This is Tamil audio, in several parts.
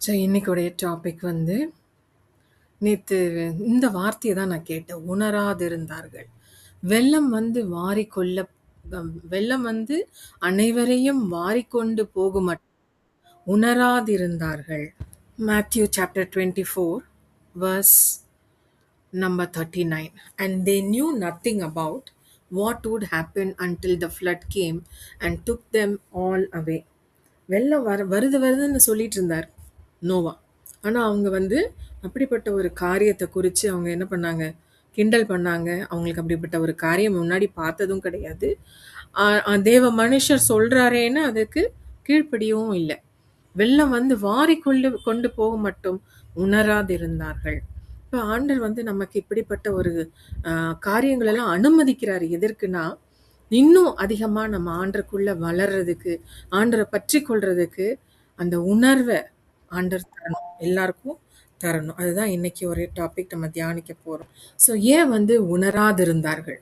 ஸோ இன்னைக்குடைய டாபிக் வந்து நேத்து இந்த வார்த்தையை தான் நான் கேட்டேன். உணராதிருந்தார்கள். வெள்ளம் வந்து வாரிக்கொள்ள வெள்ளம் வந்து அனைவரையும் வாரிக்கொண்டு போகும் உணராதிருந்தார்கள். Matthew chapter 24 verse number 39. And they knew nothing about what would happen until the flood came and took them all away. வெள்ளம் வருதுன்னு சொல்லிட்டு இருந்தார் நோவா. ஆனா அவங்க வந்து அப்படிப்பட்ட ஒரு காரியத்தை குறித்து அவங்க என்ன பண்ணாங்க, கிண்டல் பண்ணாங்க. அவங்களுக்கு அப்படிப்பட்ட ஒரு காரியம் முன்னாடி பார்த்ததும் கிடையாது. தேவ மனுஷர் சொல்றாரேன்னு அதுக்கு கீழ்ப்படியவும் இல்லை. வெள்ளம் வந்து வாரிக்கொண்டு கொண்டு போக மட்டும் உணராதிருந்தார்கள். இப்போ ஆண்டவர் வந்து நமக்கு இப்படிப்பட்ட ஒரு காரியங்கள் எல்லாம் அனுமதிக்கிறாரு. எதற்குன்னா, இன்னும் அதிகமா நம்ம ஆண்டருக்குள்ள வளர்றதுக்கு, ஆண்டரை பற்றி கொள்றதுக்கு அந்த உணர்வை ஆண்டர் தரணும், எல்லாருக்கும் தரணும். அதுதான் இன்னைக்கு ஒரே டாபிக் நம்ம தியானிக்க போறோம். ஸோ ஏன் வந்து உணராதிருந்தார்கள்?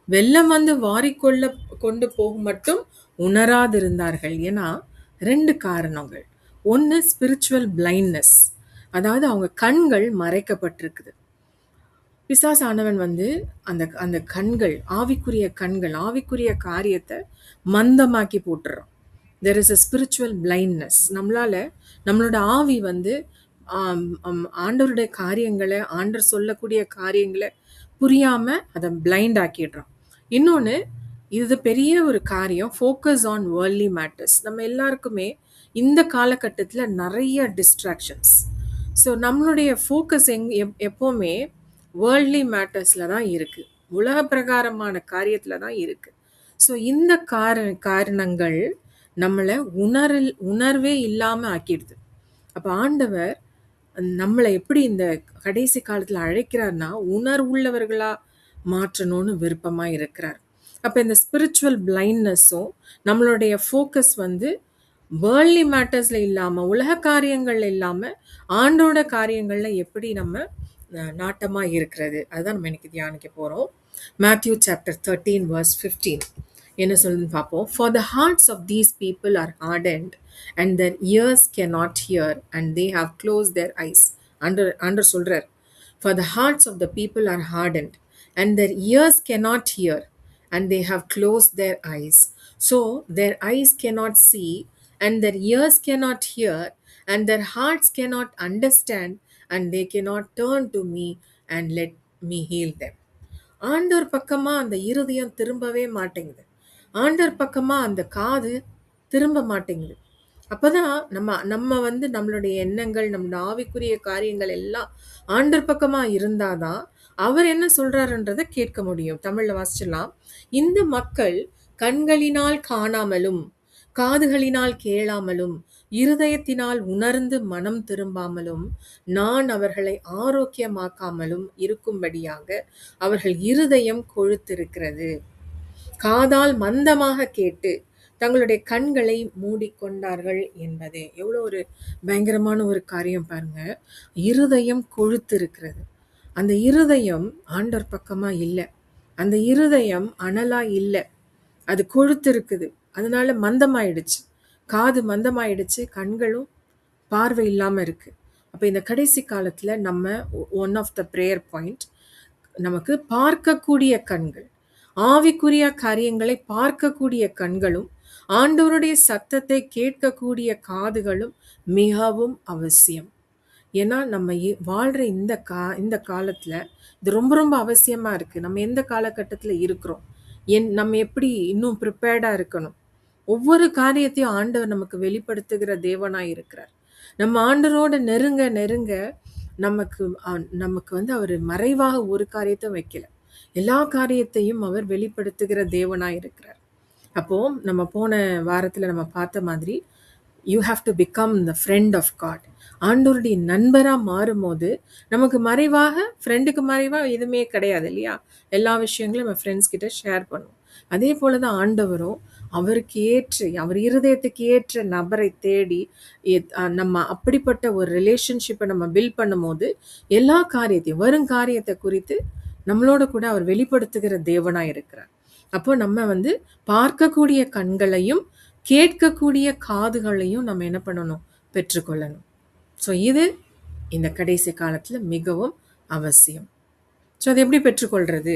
வெள்ளம் வந்து வாரிக்கொள்ள கொண்டு போக மட்டும் உணராதிருந்தார்கள். ஏன்னா 2 காரணங்கள். ஒன்று ஸ்பிரிச்சுவல் பிளைண்ட்னஸ், அதாவது அவங்க கண்கள் மறைக்கப்பட்டிருக்குது. பிசாசானவன் வந்து அந்த அந்த கண்கள், ஆவிக்குரிய கண்கள், ஆவிக்குரிய காரியத்தை மந்தமாக்கி போட்டுறான். There is a spiritual blindness. நம்மளோட ஆவி வந்து ஆண்டவருடைய காரியங்களை, ஆண்டர் சொல்லக்கூடிய காரியங்களை புரியாம அதை பிளைண்ட் ஆக்கிடுறான். இன்னொன்று, இது பெரிய ஒரு காரியம், ஃபோக்கஸ் ஆன் வேர்ல்ட்லி மேட்டர்ஸ். நம்ம எல்லாருக்குமே இந்த காலகட்டத்தில் நிறைய டிஸ்ட்ராக்ஷன்ஸ். ஸோ நம்மளுடைய ஃபோக்கஸ் எப்போவுமே வேர்ல்ட்லி மேட்டர்ஸில் தான் இருக்குது, உலக பிரகாரமான காரியத்தில் தான் இருக்குது. ஸோ இந்த காரணங்கள் நம்மளை உணர்வே இல்லாமல் ஆக்கிடுது. அப்போ ஆண்டவர் நம்மளை எப்படி இந்த கடைசி காலத்தில் அழைக்கிறார்னா, உணர்வுள்ளவர்களாக மாற்றணும்னு விருப்பமாக இருக்கிறார். அப்போ இந்த ஸ்பிரிச்சுவல் பிளைண்ட்னஸும் நம்மளுடைய ஃபோக்கஸ் வந்து வேர்ல்ட்லி மேட்டர்ஸில் இல்லாமல், உலக காரியங்கள் இல்லாமல், ஆண்டோட காரியங்களில் எப்படி நம்ம நாட்டமாக இருக்கிறது, அதுதான் நம்ம இன்னைக்கு தியானிக்க போகிறோம். மேத்யூ சாப்டர் 13 verse 15 என்ன சொல்லுன்னு பார்ப்போம். For the hearts of these people are hardened and their ears cannot hear and they have closed their eyes. ஆண்டவர் சொல்றார், for the hearts of the people are hardened and their ears cannot hear and they have closed their eyes. So their eyes cannot see and their ears cannot hear and their hearts cannot understand and they cannot turn to me and let me heal them. ஆண்டவர் பக்கமா அந்த இருதயம் திரும்பவே மாட்டேங்குது. ஆண்டவர் பக்கமா அந்த காது திரும்ப மாட்டேங்குது. அப்பதான் நம்ம வந்து நம்மளுடைய எண்ணங்கள், நம்மளோட ஆவிக்குரிய காரியங்கள் எல்லாம் ஆண்டவர் பக்கமா இருந்தாதான் அவர் என்ன சொல்றாருன்றதை கேட்க முடியும். தமிழ்ல வாசிச்சலாம். இந்த மக்கள் கண்களினால் காணாமலும், காதுகளினால் கேளாமலும், இருதயத்தினால் உணர்ந்து மனம் திரும்பாமலும், நான் அவர்களை ஆரோக்கியமாக்காமலும் இருக்கும்படியாக அவர்கள் இருதயம் கொழுத்திருக்கிறது. காதால் மந்தமாக கேட்டு தங்களுடைய கண்களை மூடிக்கொண்டார்கள் என்பதே. எவ்வளோ ஒரு பயங்கரமான ஒரு காரியம் பாருங்க. இருதயம் கொழுத்து இருக்கிறது. அந்த இருதயம் ஆண்டவர் பக்கமா இல்லை. அந்த இருதயம் அனலா இல்லை, அது கொழுத்து இருக்குது. அதனால மந்தமாயிடுச்சு, காது மந்தமாயிடுச்சு, கண்களும் பார்வை இல்லாமல் இருக்கு. அப்போ இந்த கடைசி காலத்தில் நம்ம one of the prayer point, நமக்கு பார்க்கக்கூடிய கண்கள், ஆவிக்குரிய காரியங்களை பார்க்கக்கூடிய கண்களும், ஆண்டவருடைய சத்தத்தை கேட்கக்கூடிய காதுகளும் மிகவும் அவசியம். ஏன்னா நம்ம வாழ்கிற இந்த காலத்தில் இது ரொம்ப ரொம்ப அவசியமாக இருக்குது. நம்ம எந்த காலகட்டத்தில் இருக்கிறோம், நம்ம எப்படி இன்னும் ப்ரிப்பேர்டாக இருக்கணும். ஒவ்வொரு காரியத்தையும் ஆண்டவர் நமக்கு வெளிப்படுத்துகிற தேவனாய் இருக்கிறார். நம்ம ஆண்டவரோட நெருங்க நெருங்க நமக்கு வந்து அவர் மறைவாக ஒரு காரியத்தை வைக்கல, எல்லா காரியத்தையும் அவர் வெளிப்படுத்துகிற தேவனாய் இருக்கிறார். அப்போ நம்ம போன வாரத்தில் நம்ம பார்த்த மாதிரி, you have to become the friend of God. ஆண்டவருடைய நண்பராக மாறும்போது நமக்கு மறைவாக, ஃப்ரெண்டுக்கு மறைவாக எதுவுமே கிடையாது இல்லையா? எல்லா விஷயங்களும் நம்ம ஃப்ரெண்ட்ஸ் கிட்ட ஷேர் பண்ணுவோம். அதே போல தான் ஆண்டவரும் அவருக்கு ஏற்ற, அவர் இருதயத்துக்கு ஏற்ற நபரை தேடி நம்ம அப்படிப்பட்ட ஒரு ரிலேஷன்ஷிப்பை நம்ம பில்ட் பண்ணும்போது எல்லா காரியத்தையும், வரும் காரியத்தை குறித்து நம்மளோட கூட அவர் வெளிப்படுத்துகிற தேவனாக இருக்கிறார். அப்போ நம்ம வந்து பார்க்கக்கூடிய கண்களையும் கேட்கக்கூடிய காதுகளையும் நம்ம என்ன பண்ணணும், பெற்றுக்கொள்ளணும். ஸோ இது இந்த கடைசி காலத்தில் மிகவும் அவசியம். ஸோ அதை எப்படி பெற்றுக்கொள்கிறது?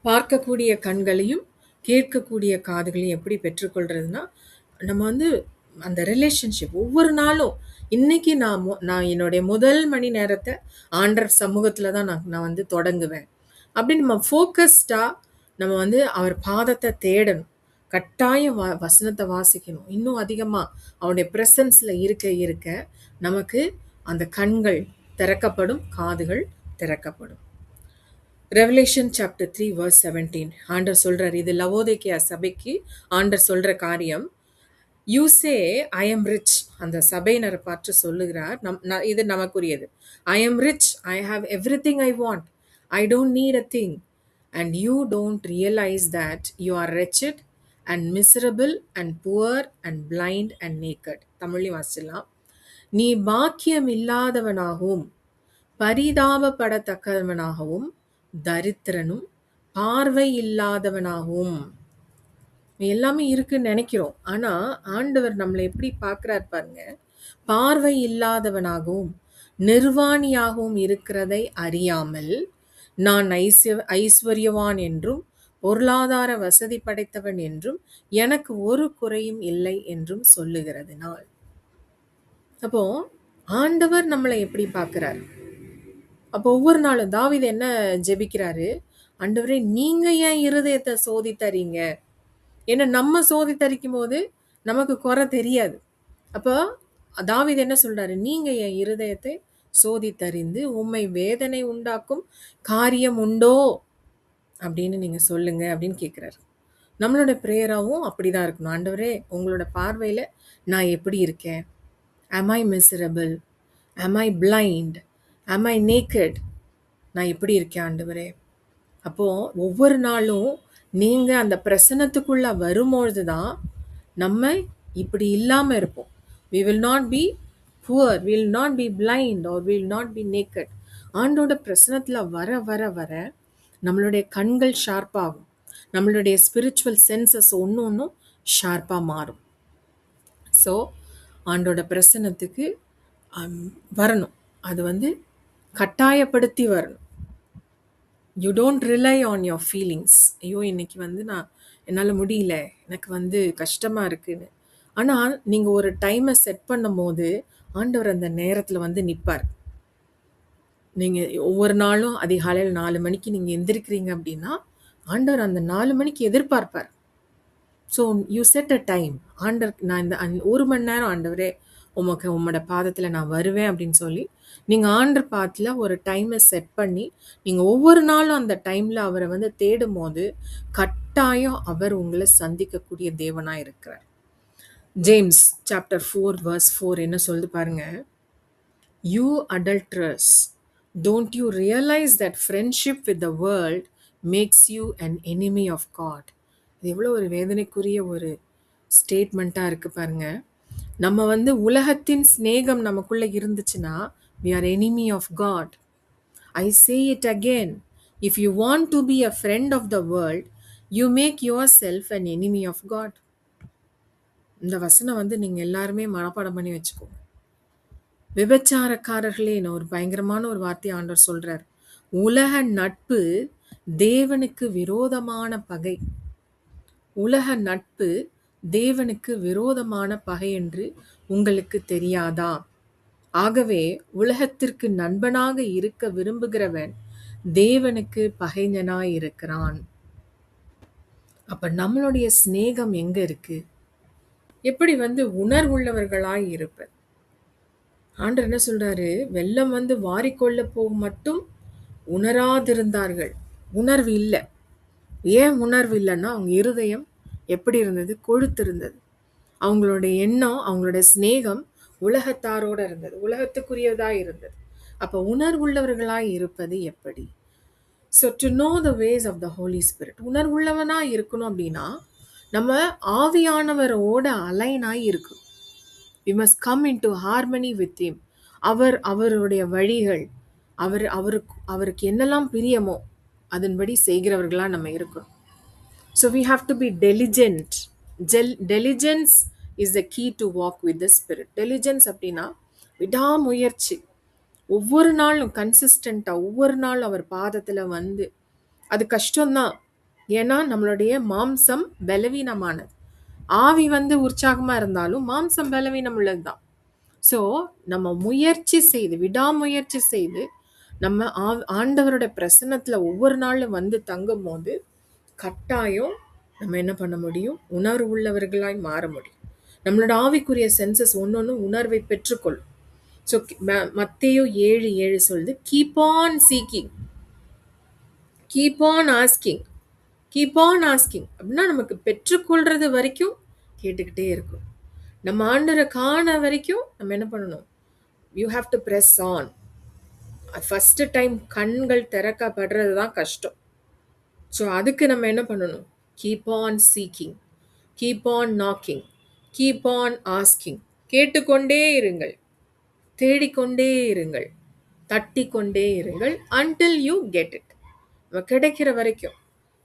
பார்க்கக்கூடிய கண்களையும் கேட்கக்கூடிய காதுகளையும் எப்படி பெற்றுக்கொள்றதுன்னா, நம்ம வந்து அந்த ரிலேஷன்ஷிப் ஒவ்வொரு நாளும் இன்னைக்கு நான் என்னுடைய முதல் மணி நேரத்தை ஆண்டவர் சமூகத்தில் தான் நான் வந்து தொடங்குவேன் அப்படின்னு நம்ம ஃபோக்கஸ்டாக நம்ம வந்து அவர் பாதத்தை தேடணும். கட்டாயம் வசனத்தை வாசிக்கணும். இன்னும் அதிகமாக அவருடைய ப்ரெசன்ஸில் இருக்க இருக்க நமக்கு அந்த கண்கள் திறக்கப்படும், காதுகள் திறக்கப்படும். ரெவலேஷன் சாப்டர் 3 verse 17 ஆண்டர் சொல்றார், இது லவோதிக்கேயா சபைக்கு ஆண்டர் சொல்ற காரியம். You say I am rich, அந்த சபையினரை பார்த்து சொல்லுகிறார். இது நமக்குரியது. I am rich, I have everything I want, I don't need a thing, and you don't realise that you are wretched and miserable and poor and blind and naked. தமிழ்லையும் வாசிக்கலாம். நீ பாக்கியம் இல்லாதவனாகவும் பரிதாபப்படத்தக்கவனாகவும் தரித்திரனும் பார்வை இல்லாதவனாகவும் எல்லாமே இருக்குன்னு நினைக்கிறோம். ஆனா ஆண்டவர் நம்மளை எப்படி பார்க்கிறார் பாருங்க. பார்வை இல்லாதவனாகவும் நிர்வாணியாகவும் இருக்கிறதை அறியாமல் நான் ஐஸ்வர்யவான் என்றும் பொருளாதார வசதி படைத்தவன் என்றும் எனக்கு ஒரு குறையும் இல்லை என்றும் சொல்லுகிறதுனால். அப்போ ஆண்டவர் நம்மளை எப்படி பார்க்கிறார்? அப்போ ஒவ்வொரு நாளும் தாவீது என்ன ஜெபிக்கிறாரு? ஆண்டவரே, நீங்க ஏன் இருதயத்தை சோதித்தறீங்க? ஏன்னா நம்ம சோதித்தரிக்கும் போது நமக்கு குறை தெரியாது. அப்போ தாவீது என்ன சொல்றாரு? நீங்க என் இருதயத்தை சோதித்தறிந்து உம்மை வேதனை உண்டாக்கும் காரியம் உண்டோ அப்படின்னு நீங்க சொல்லுங்க அப்படின்னு கேட்குறாரு. நம்மளோட ப்ரேயராகவும் அப்படிதான் இருக்கணும். ஆண்டவரே, உங்களோட பார்வையில் நான் எப்படி இருக்கேன்? am I miserable? am I blind? am I naked? நான் எப்படி இருக்கேன் ஆண்டவரே? அப்போது ஒவ்வொரு நாளும் நீங்கள் அந்த பிரசனத்துக்குள்ளே வரும்பொழுது தான் நம்ம இப்படி இல்லாமல் இருப்போம். we will not be poor, we will not be blind or we will not be naked. ஆண்டோட பிரசனத்தில் வர வர வர நம்மளுடைய கண்கள் ஷார்ப்பாகும். நம்மளுடைய ஸ்பிரிச்சுவல் சென்சஸ் ஒன்று ஒன்றும் ஷார்ப்பாக மாறும். ஸோ ஆண்டோட பிரசனத்துக்கு வரணும். அது வந்து கட்டாயப்படுத்தி வரணும். You don't rely on your feelings. ஐயோ, இன்னைக்கு வந்து என்னால் முடியல, எனக்கு வந்து கஷ்டமாக இருக்குன்னு. ஆனால் நீங்கள் ஒரு டைமை செட் பண்ணும் போது ஆண்டவர் அந்த நேரத்தில் வந்து நிற்பார். நீங்கள் ஒவ்வொரு நாளும் அதிகாலையில் 4 மணிக்கு நீங்கள் எந்திரிக்கிறீங்க அப்படின்னா ஆண்டவர் அந்த 4 மணிக்கு எதிர்பார்ப்பார். So you set a time. நான் இந்த 1 மணி நேரம் ஆண்டவரே உம்மோட பாதத்தில் நான் வருவேன் அப்படின்னு சொல்லி நீங்கள் ஆண்டர் பாத்தில் ஒரு டைமை செட் பண்ணி நீங்கள் ஒவ்வொரு நாளும் அந்த டைமில் அவரை வந்து தேடும் போது கட்டாயம் அவர் உங்களை சந்திக்கக்கூடிய தேவனாக இருக்கிறார். ஜேம்ஸ் சாப்டர் 4 verse 4 என்ன சொல்லுது பாருங்க. You adulteress, don't you realise that friendship with the world makes you an enemy of God. இது எவ்வளோ ஒரு வேதனைக்குரிய ஒரு ஸ்டேட்மெண்ட்டாக இருக்குது பாருங்க. நம்ம வந்து உலகத்தின் ஸ்நேகம் நமக்குள்ளே இருந்துச்சுன்னா we are enemy of God. I say it again. If you want to be a friend of the world, you make yourself an enemy of God. இந்த வசனம் வந்து நீங்கள் எல்லாருமே மனப்பாடம் பண்ணி வச்சுக்கோங்க. விபச்சாரக்காரர்களே, ஒரு பயங்கரமான ஒரு வார்த்தை ஆண்டவர் சொல்றார். உலக நட்பு தேவனுக்கு விரோதமான பகை. உலக நட்பு தேவனுக்கு விரோதமான பகை என்று உங்களுக்கு தெரியாதா? ஆகவே உலகத்திற்கு நண்பனாக இருக்க விரும்புகிறவன் தேவனுக்கு பகைஞனாய் இருக்கிறான். அப்ப நம்மளுடைய சிநேகம் எங்க இருக்கு? எப்படி வந்து உணர்வுள்ளவர்களாய் இருப்பது? ஆண்டவர் என்ன சொல்றாரு? வெள்ளம் வந்து வாரிக்கொள்ள போகும் மட்டும் உணராதிருந்தார்கள். உணர்வு இல்லை. ஏன் உணர்வு இல்லைன்னா அவங்க இருதயம் எப்படி இருந்தது? கொழுத்திருந்தது. அவங்களுடைய எண்ணம், அவங்களுடைய சிநேகம் உலகத்தாரோடு இருந்தது, உலகத்துக்குரியதாக இருந்தது. அப்போ உணர்வுள்ளவர்களாய் இருப்பது எப்படி? So to know the ways of the Holy Spirit. உணர்வுள்ளவனாக இருக்கணும் அப்படின்னா நம்ம ஆவியானவரோட அலைனாய் இருக்கணும். We must come into harmony with him. அவருடைய வழிகள், அவருக்கு என்னெல்லாம் பிரியமோ அதன்படி செய்கிறவர்களாக நம்ம இருக்கணும். So we have to be diligent. Diligence is the key to walk with the Spirit. Diligence அப்படின்னா விடாமுயற்சி, ஒவ்வொரு நாளும் கன்சிஸ்டண்ட்டாக ஒவ்வொரு நாள் அவர் பாதத்தில் வந்து, அது கஷ்டம்தான். ஏன்னா நம்மளுடைய மாம்சம் பலவீனமானது. ஆவி வந்து உற்சாகமாக இருந்தாலும் மாம்சம் பலவீனம் உள்ளது தான். ஸோ நம்ம முயற்சி செய்து, விடாமுயற்சி செய்து, நம்ம ஆண்டவரோட பிரசன்னத்தில் ஒவ்வொரு நாளும் வந்து தங்கும் போது கட்டாயம் நம்ம என்ன பண்ண முடியும்? உணர்வு உள்ளவர்களாய் மாற முடியும். நம்மளோட ஆவிக்குரிய சென்சஸ் ஒன்னொன்னு உணர்வை பெற்றுக்கொள்ளும். ஸோ மத்தேயு 7:7 சொல்லுது, keep on seeking, keep on asking, keep on asking அப்படின்னா நமக்கு பெற்றுக்கொள்றது வரைக்கும் கேட்டுக்கிட்டே இருக்கும். நம்ம ஆண்டரை காண வரைக்கும் நம்ம என்ன பண்ணணும்? You have to press on. First time கண்கள் திறக்கப்படுறது தான் கஷ்டம். ஸோ அதுக்கு நம்ம என்ன பண்ணணும்? Keep on seeking, keep on knocking, keep on asking. கேட்டுக்கொண்டே இருங்கள், தேடிக்கொண்டே இருங்கள், தட்டிக்கொண்டே இருங்கள், until you get it. கிடைக்கிற வரைக்கும்.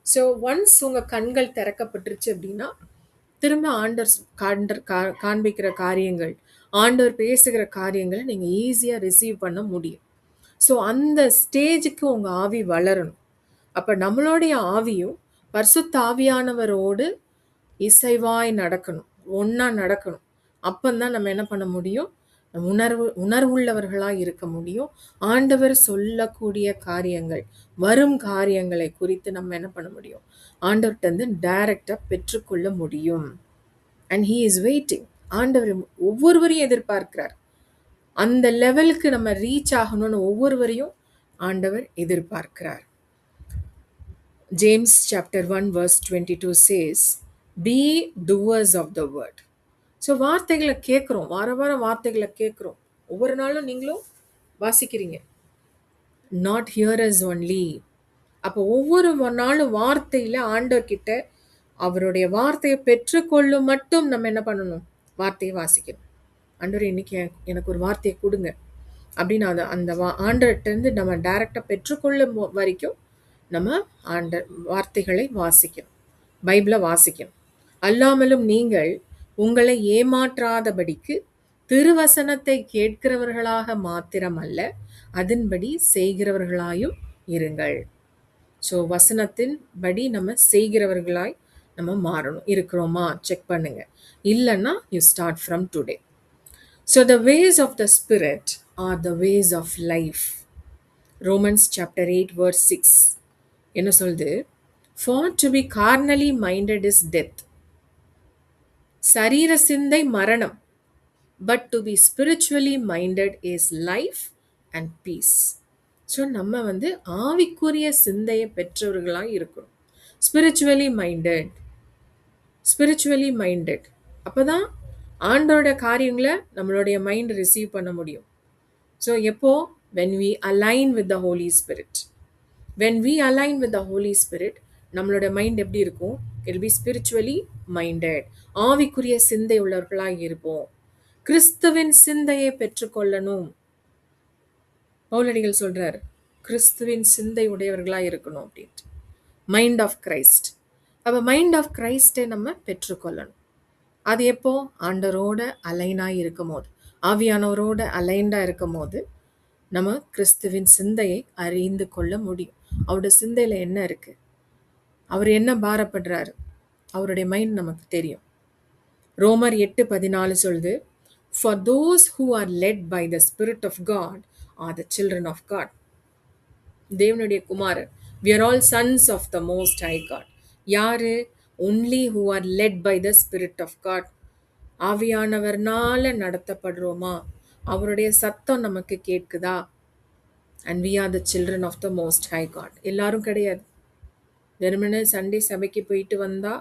ஸோ ஒன்ஸ் உங்கள் கண்கள் திறக்கப்பட்டுருச்சு அப்படின்னா திரும்ப ஆண்டர் காண்பிக்கிற காரியங்கள், ஆண்டவர் பேசுகிற காரியங்களை நீங்கள் ஈஸியாக ரிசீவ் பண்ண முடியும். ஸோ அந்த ஸ்டேஜுக்கு உங்கள் ஆவி வளரணும். அப்போ நம்மளுடைய ஆவியும் பரிசுத்த ஆவியானவரோடு இசைவாய் நடக்கணும், ஒன்றா நடக்கணும். அப்பந்தான் நம்ம என்ன பண்ண முடியும்? உணர்வுள்ளவர்களாக இருக்க முடியும். ஆண்டவர் சொல்லக்கூடிய காரியங்கள், வரும் காரியங்களை குறித்து நம்ம என்ன பண்ண முடியும்? ஆண்டவர்கிட்ட இருந்து டைரக்டாக பெற்றுக்கொள்ள முடியும். And he is waiting. ஆண்டவர் ஒவ்வொருவரையும் எதிர்பார்க்கிறார். அந்த லெவலுக்கு நம்ம ரீச் ஆகணும்னு ஒவ்வொருவரையும் ஆண்டவர் எதிர்பார்க்கிறார். James chapter 1 verse 22 says, be doers of the word. So வார்த்தைகளை கேட்குறோம், வார வாரம் வார்த்தைகளை கேட்குறோம். ஒவ்வொரு நாளும் நீங்களும் வாசிக்கிறீங்க. Not ஹியரர்ஸ் only. அப்போ ஒவ்வொரு நாளும் வார்த்தையில் ஆண்டவர்கிட்ட அவருடைய வார்த்தையை பெற்றுக்கொள்ளும் மட்டும் நம்ம என்ன பண்ணணும்? வார்த்தையை வாசிக்கணும். ஆண்டவர் இன்னைக்கு எனக்கு ஒரு வார்த்தையை கொடுங்க அப்படின்னு அந்த ஆண்டர்கிட்டருந்து நம்ம டைரெக்டாக பெற்றுக்கொள்ளும் வரைக்கும் நம்ம வார்த்தைகளை வாசிக்கணும், பைபிளை வாசிக்கணும். அல்லாமலும் நீங்கள் உங்களை ஏமாற்றாதபடிக்கு திருவசனத்தை கேட்கிறவர்களாக மாத்திரமல்ல, அதன்படி செய்கிறவர்களாயும் இருங்கள். ஸோ வசனத்தின் படி நம்ம செய்கிறவர்களாய் நம்ம மாறணும். இருக்கிறோமா செக் பண்ணுங்க. இல்லைன்னா you start from today. So the ways of the spirit are the ways of life. Romans chapter 8 verse 6 என்ன சொல்லுது? For to be carnally minded is death. சரீர சிந்தை மரணம். But to be spiritually minded is life and peace. So நம்ம வந்து ஆவிக்குரிய சிந்தையை பெற்றவர்களாக இருக்கணும். Spiritually minded, spiritually minded. அப்போ தான் ஆண்டோட காரியங்களை நம்மளுடைய மைண்ட் ரிசீவ் பண்ண முடியும். ஸோ எப்போ? when we align with the Holy Spirit. when we align with the Holy Spirit, நம்மளோட மைண்ட் எப்படி இருக்கும்? it will be spiritually minded. ஆவிக்குரிய சிந்தை உள்ளவர்களாக இருப்போம். கிறிஸ்துவின் சிந்தையை பெற்றுக்கொள்ளணும். பவுலடிகள் சொல்றார், கிறிஸ்துவின் சிந்தை உடையவர்களாக இருக்கணும் அப்படின்ட்டு. Mind of Christ. அப்போ மைண்ட் ஆஃப் கிரைஸ்டை நம்ம பெற்றுக்கொள்ளணும். அது எப்போ? ஆண்டரோட அலைனாக இருக்கும் போது, ஆவியானவரோட அலைண்டாக இருக்கும் போது நம்ம கிறிஸ்துவின் சிந்தையை அறிந்து கொள்ள முடியும். அவருடைய சிந்தையில் என்ன இருக்கு, அவர் என்ன பாரப்படுறாரு, அவருடைய மைண்ட் நமக்கு தெரியும். ரோமர் 8:14 சொல்லுது, for those who are led by the Spirit of God are the children of God. தேவனுடைய குமாரர். we are all sons of the most high God. யாரு? only who are led by the Spirit of God. ஆவியானவர்னால நடத்தப்படுறோமா? அவருடைய சத்தம் நமக்கு கேட்குதா? and we are the children of the most high God. எல்லாரும் கிடையாது. வெறுமனே சண்டே சபைக்கு போயிட்டு வந்தா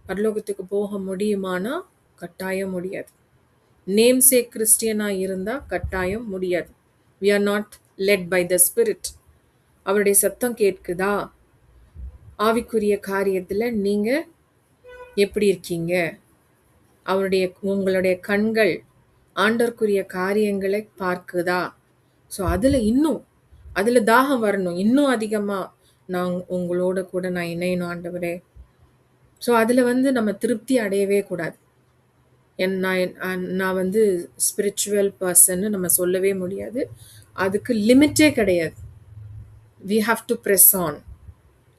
பரலோகத்துக்கு போக முடியுமானா கட்டாயம் முடியாது. நேம் சே கிறிஸ்டியனாக இருந்தால் கட்டாயம் முடியாது. we are not led by the Spirit. அவருடைய சத்தம் கேட்குதா? ஆவிக்குரிய காரியத்தில் நீங்கள் எப்படி இருக்கீங்க? உங்களுடைய கண்கள் ஆண்டவருக்குரிய காரியங்களை பார்க்குதா? ஸோ அதில் தாகம் வரணும். இன்னும் அதிகமாக நான் உங்களோட கூட நான் இணையணும் ஆண்டவரே. ஸோ அதில் நம்ம திருப்தி அடையவே கூடாது. நான் வந்து ஸ்பிரிச்சுவல் பர்சன்னு நம்ம சொல்லவே முடியாது. அதுக்கு லிமிட்டே கிடையாது. We have to press on.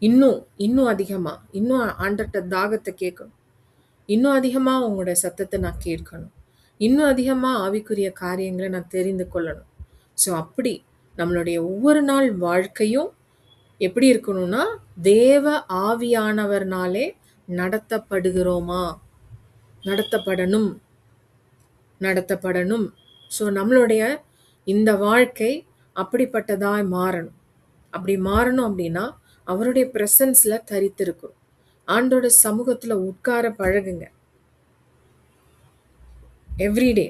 இன்னும் இன்னும் அதிகமா இன்னும் ஆண்டர்ட்ட தாகத்தை கேட்கணும். இன்னும் அதிகமா உங்களோட சத்தத்தை நான் கேட்கணும். இன்னும் அதிகமா ஆவிக்குரிய காரியங்களை நான் தெரிந்து கொள்ளணும். ஸோ அப்படி நம்மளுடைய ஒவ்வொரு நாள் வாழ்க்கையும் எப்படி இருக்கணும்னா, தேவ ஆவியானவர்னாலே நடத்தப்படுகிறோமா? நடத்தப்படணும். நடத்தப்படணும். ஸோ நம்மளுடைய இந்த வாழ்க்கை அப்படிப்பட்டதாய் மாறணும். அப்படி மாறணும் அப்படின்னா, அவருடைய பிரசன்ஸ்ல தரித்திருக்கும். ஆண்டோட சமூகத்துல உட்கார பழகுங்க. எவ்ரிடே.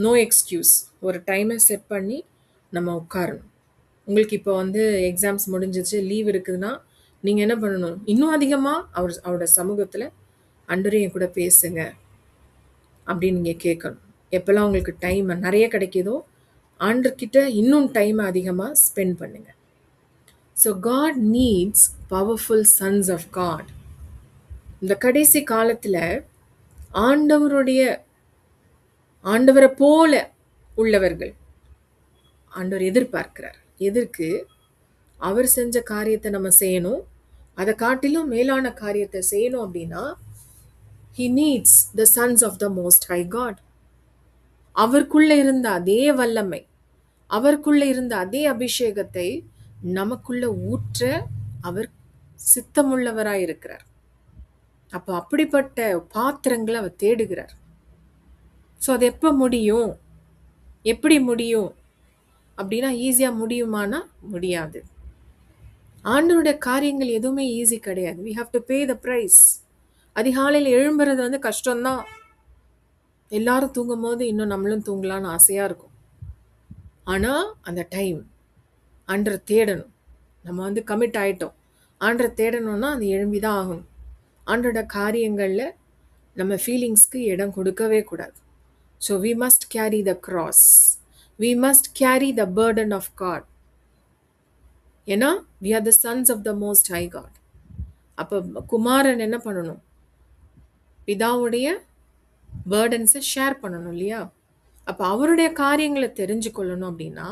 No excuse. ஒரு டைமை செட் பண்ணி நம்ம உட்காரணும். உங்களுக்கு இப்போ வந்து எக்ஸாம்ஸ் முடிஞ்சிச்சு, லீவ் இருக்குதுன்னா, நீங்க என்ன பண்ணணும்? இன்னும் அதிகமா அவரோட சமூகத்துல ஆண்டவரே என் கூட பேசுங்க அப்படின்னு நீங்க கேட்கணும். எப்பெல்லாம் உங்களுக்கு டைம் நிறைய கிடைக்குதோ, ஆண்டர்கிட்ட இன்னும் டைம் அதிகமா ஸ்பெண்ட் பண்ணுங்க. So God needs powerful sons of God. இந்த கடைசி காலத்துல ஆண்டவருடைய ஆண்டவரை போல உள்ளவர்கள் ஆண்டவர் எதிர்பார்க்கிறார். எதற்கு? அவர் செஞ்ச காரியத்தை நம்ம செய்யணும். அதை காட்டிலும் மேலான காரியத்தை செய்யணும் அப்படின்னா, he needs the sons of the most high God. அவருக்குள்ள இருந்த அதே வல்லமை, அவருக்குள்ள இருந்த அதே அபிஷேகத்தை நமக்குள்ள ஊற்ற அவர் சித்தமுள்ளவராய் இருக்கிறார். அப்போ அப்படிப்பட்ட பாத்திரங்களை அவர் தேடுகிறார். ஸோ அது எப்போ முடியும்? எப்படி முடியும் அப்படின்னா, ஈஸியா முடியுமானா முடியாது. ஆண்டவருடைய காரியங்கள் எதுவுமே ஈஸி கிடையாது. we have to pay the price. அதிகாலையில் எழும்புறது வந்து கஷ்டம்தான். எல்லாரும் தூங்கும் போது இன்னும் நம்மளும் தூங்கலான்னு ஆசையா இருக்கும். ஆனா அந்த டைம் ஆண்டரை தேடணும். நம்ம வந்து கமிட் ஆயிட்டோம். ஆண்டரை தேடணும்னா அது எழும்பிதான் ஆகணும். ஆண்டோட காரியங்கள்ல நம்ம ஃபீலிங்ஸ்க்கு இடம் கொடுக்கவே கூடாது. So we must carry the cross. We must carry the burden of God. ஏன்னா we are the sons of the most high God. அப்போ குமாரன் என்ன பண்ணணும்? பிதாவுடைய பேர்டன்ஸை ஷேர் பண்ணணும் இல்லையா? அப்போ அவருடைய காரியங்களை தெரிஞ்சு கொள்ளணும் அப்படின்னா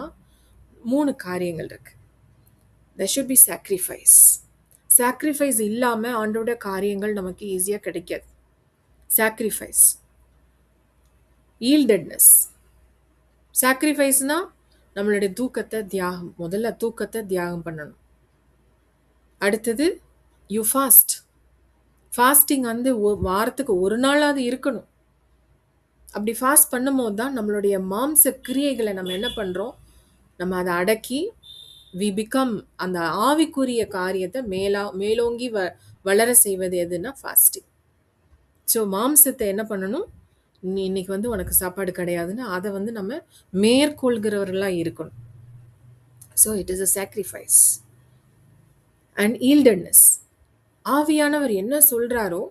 3 காரியங்கள் இருக்கு. there should be sacrifice. sacrifice இல்லாமல் ஆண்டோட காரியங்கள் நமக்கு ஈஸியாக கிடைக்காது. sacrifice. yieldedness. sacrificeனா நம்மளுடைய தூக்கத்தை தியாகம், முதல்ல தூக்கத்தை தியாகம் பண்ணணும். அடுத்தது யூ ஃபாஸ்ட். ஃபாஸ்டிங் வந்து வாரத்துக்கு ஒரு நாளாவது இருக்கணும். அப்படி ஃபாஸ்ட் பண்ணும்போது தான் நம்மளுடைய மாம்ச கிரியைகளை நம்ம என்ன பண்ணுறோம், நம்ம அதை அடக்கி வி பிகம் அந்த ஆவிக்குரிய காரியத்தை மேலோங்கி வளர செய்வது எதுன்னா ஃபாஸ்டிங். ஸோ மாம்சத்தை என்ன பண்ணணும், இன்னைக்கு வந்து உனக்கு சாப்பாடு கிடையாதுன்னு அதை வந்து நம்ம மேற்கொள்கிறவர்களாக இருக்கணும். So it is a sacrifice. And yieldedness. ஆவியானவர் என்ன சொல்கிறாரோ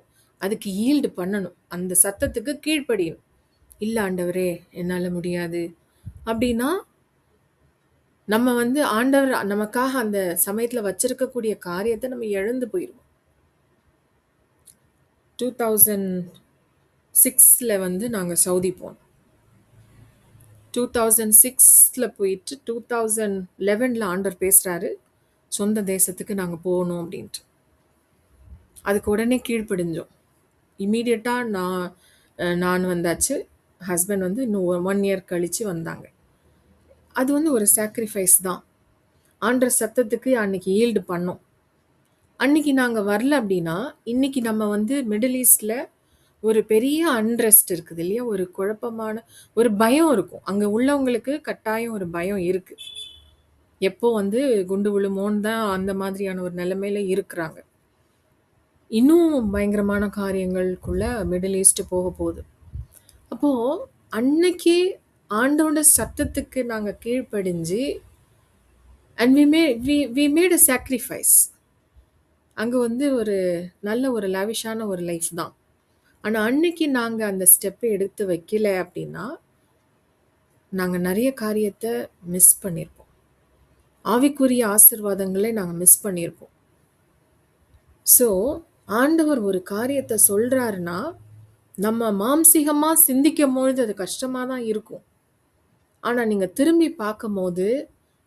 அதுக்கு ஈல்டு பண்ணணும். அந்த சத்தத்துக்கு கீழ்ப்படியணும். இல்லை ஆண்டவரே என்னால் முடியாது அப்படின்னா நம்ம வந்து ஆண்டவர் நமக்காக அந்த சமயத்தில் வச்சிருக்கக்கூடிய காரியத்தை நம்ம இழந்து போயிடுவோம். 2006 வந்து நாங்கள் சவுதி போனோம். 2006 போயிட்டு 2011 ஆண்டவர் பேசுகிறாரு, சொந்த தேசத்துக்கு நாங்கள் போகணும் அப்படின்ட்டு. அதுக்கு உடனே கீழ்ப்படிஞ்சோம். இம்மீடியட்டாக நான் வந்தாச்சு. ஹஸ்பண்ட் வந்து இன்னும் 1 இயர் கழித்து வந்தாங்க. அது வந்து ஒரு சாக்ரிஃபைஸ் தான். ஆண்டவர் சத்தத்துக்கு அன்னைக்கு ஈல்டு பண்ணோம். அன்னைக்கு நாங்கள் வரல அப்படின்னா இன்னைக்கு நம்ம வந்து மிடில் ஈஸ்டில் ஒரு பெரிய அன்ரெஸ்ட் இருக்குது இல்லையா? ஒரு குழப்பமான ஒரு பயம் இருக்கும். அங்கே உள்ளவங்களுக்கு கட்டாயம் ஒரு பயம் இருக்குது. எப்போ வந்து குண்டு விழுமோன்னு தான் அந்த மாதிரியான ஒரு நிலைமையில இருக்கிறாங்க. இன்னும் பயங்கரமான காரியங்களுக்குள்ள மிடில் ஈஸ்ட் போக போகுது. அப்போது அன்னைக்கு ஆண்டோட சத்தத்துக்கு நாங்கள் கீழ்ப்படிஞ்சு and we made a sacrifice. அங்கே வந்து ஒரு நல்ல ஒரு லாவிஷான ஒரு லைஃப் தான். ஆனால் அன்னைக்கு நாங்கள் அந்த ஸ்டெப்பை எடுத்து வைக்கல அப்படின்னா நாங்கள் நிறைய காரியத்தை மிஸ் பண்ணியிருப்போம். ஆவிக்குரிய ஆசீர்வாதங்களை நாங்கள் மிஸ் பண்ணியிருப்போம். ஸோ ஆண்டவர் ஒரு காரியத்தை சொல்கிறாருன்னா நம்ம மாம்சீகமா சிந்திக்கும் பொழுது அது கஷ்டமா தான் இருக்கும். ஆனா நீங்க திரும்பி பார்க்கும்போது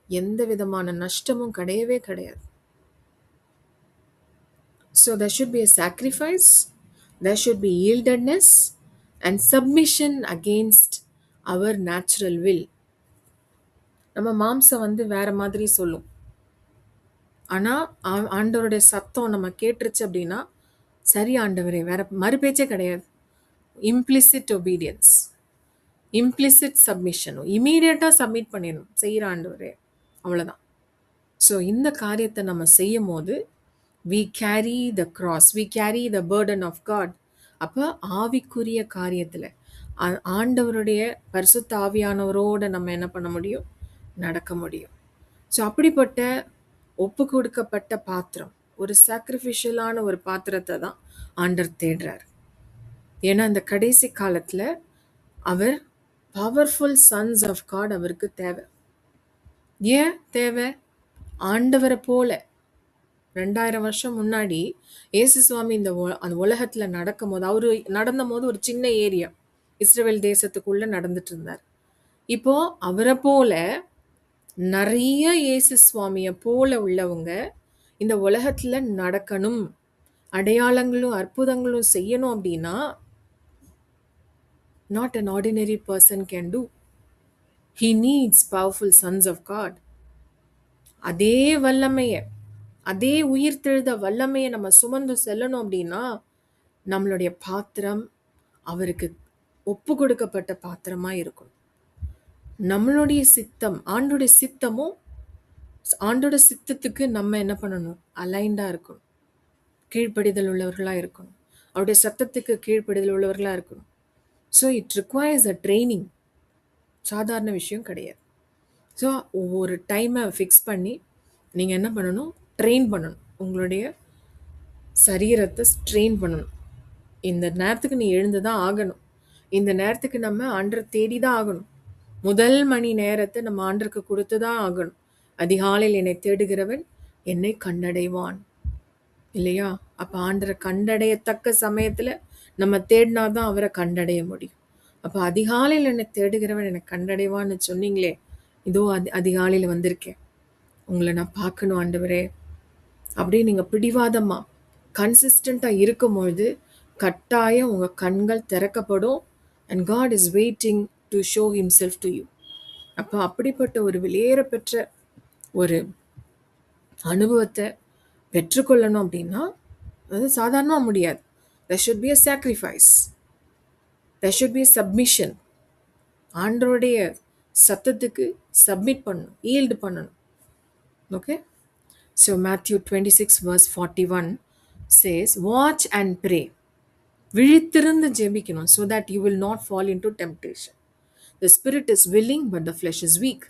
எந்த விதமான நஷ்டமும் கிடையவே கிடையாது. So there should be a sacrifice, there should be yieldedness and submission against our natural will. நம்ம மாம்சம் வேற மாதிரி சொல்லும். ஆனா ஆண்டவருடைய சத்தம் நம்ம கேட்டுருச்சு அப்படின்னா, சரி ஆண்டவரே, வேற மறுபேச்சே கிடையாது. implicit obedience, implicit submission, இமீடியட்டா சப்மிட் பண்ணிடணும். செய்கிற ஆண்டவரே, அவ்வளோதான். ஸோ இந்த காரியத்தை நம்ம செய்யும் போது we carry the cross, we carry the burden of God. அப்போ ஆவிக்குரிய காரியத்தில் ஆண்டவருடைய பரிசுத்த ஆவியானவரோட நம்ம என்ன பண்ண முடியும்? நடக்க முடியும். ஸோ அப்படிப்பட்ட ஒப்பு கொடுக்கப்பட்ட பாத்திரம், ஒரு சாக்ரிஃபிஷியலான ஒரு பாத்திரத்தை தான் ஆண்டவர் தேடுறார். ஏன்னா அந்த கடைசி காலத்தில் அவர் பவர்ஃபுல் சன்ஸ் ஆஃப் காட் அவருக்கு தேவை. ஏன் தேவை? ஆண்டவரை போல 2000 வருஷம் முன்னாடி இயேசு சுவாமி அந்த உலகத்தில் நடக்கும் போது, அவரு நடந்த போது ஒரு சின்ன ஏரியா இஸ்ரவேல் தேசத்துக்குள்ள நடந்துட்டு இருந்தார். இப்போ அவரை போல நிறைய இயேசு சுவாமியை போல உள்ளவங்க இந்த உலகத்துல நடக்கணும், அடையாளங்களும் அற்புதங்களும் செய்யணும் அப்படின்னா not an ordinary person can do. He needs powerful sons of God. அதே வல்லமையை, அதே உயிர்த்தெழுத வல்லமையை நம்ம சுமந்து செல்லணும் அப்படின்னா நம்மளுடைய பாத்திரம் அவருக்கு ஒப்பு கொடுக்கப்பட்ட பாத்திரமா இருக்கணும். நம்மளுடைய சித்தம், ஆண்டோடைய சித்தமும் ஆண்டோட சித்தத்துக்கு நம்ம என்ன பண்ணணும்? அலைண்டா இருக்கணும், கீழ்ப்படிதல் உள்ளவர்களாக இருக்கணும், அவருடைய சத்தத்துக்கு கீழ்ப்படிதல் உள்ளவர்களாக இருக்கணும். So it requires a training. சாதாரண விஷயம் கிடையாது. ஸோ ஒவ்வொரு டைமை ஃபிக்ஸ் பண்ணி நீங்கள் என்ன பண்ணணும்? ட்ரெயின் பண்ணணும். உங்களுடைய சரீரத்தை ட்ரெயின் பண்ணணும். இந்த நேரத்துக்கு நீ எழுந்து தான் ஆகணும், இந்த நேரத்துக்கு நம்ம ஆண்டரை தேடி தான் ஆகணும், முதல் மணி நேரத்தை நம்ம ஆண்டருக்கு கொடுத்து தான் ஆகணும். அதிகாலையில் என்னை தேடுகிறவன் என்னை கண்டடைவான், இல்லையா? அப்போ ஆண்டரை கண்டடையத்தக்க சமயத்தில் நம்ம தேடினாதான் அவரை கண்டடைய முடியும். அப்போ அதிகாலையில் என்னை தேடுகிறவன் என்னை கண்டடைவான்னு சொன்னீங்களே, இதோ அதிகாலையில் வந்திருக்கேன், உங்களை நான் பார்க்கணும் ஆண்டவரே அப்படியே நீங்கள் பிடிவாதமா கன்சிஸ்டண்ட்டாக இருக்கும்பொழுது கட்டாயம் உங்கள் கண்கள் திறக்கப்படும். And God is waiting to show himself to you. அப்போ அப்படிப்பட்ட ஒரு வெளியேற பெற்ற ஒரு அனுபவத்தை பெற்றுக்கொள்ளணும் அப்படின்னா அது சாதாரணமாக முடியாது. there should be a sacrifice, there should be a submission. ஆண்டவருடைய சத்தத்துக்கு சப்மிட் பண்ணணும், ஈல்டு பண்ணணும். Okay. So Matthew 26 verse 41 says, watch and pray. விழித்திருந்து ஜெபிக்கணும், so that you will not fall into temptation. The spirit is willing but the flesh is weak.